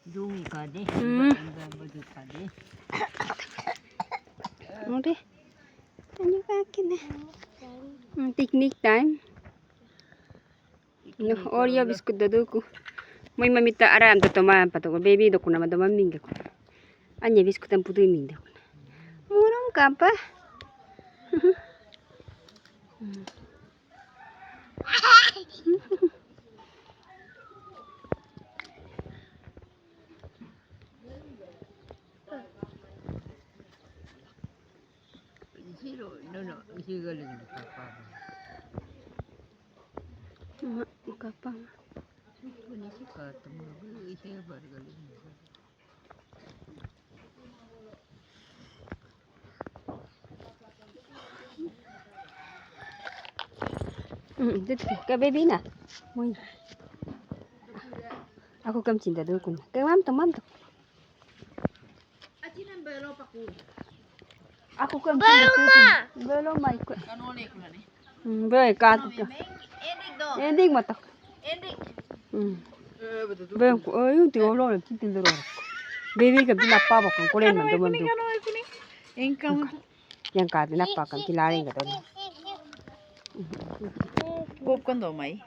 Dungi kade. Baju kade. Udah. Ano ka akin na? Picnic time. No, Oreo biscuit dadu ko. May mamita aram to toman pato baby do kuna madama minga ko. Anya biscuit ang putu minda ko. Murong ka pa. Zero, no, sigal din papa. Kapang. Ini sih ketemu isinya bargali. Dito ka baby na. Moy. Ako kam cinta do kun. Kay mam to. Acinan belo paku. Ako kam cinta. Belo mai ko. Kanole kula ni. Be ka to. Endik do. Ending mata. Endik. Betul. Be ko ayo ti olo le tin do. Baby ka pinapa ba kan kulen man do man do. Kanole kuni. Engkau. Yang ka pinapa kan kilare ka do. Gop kan do mai.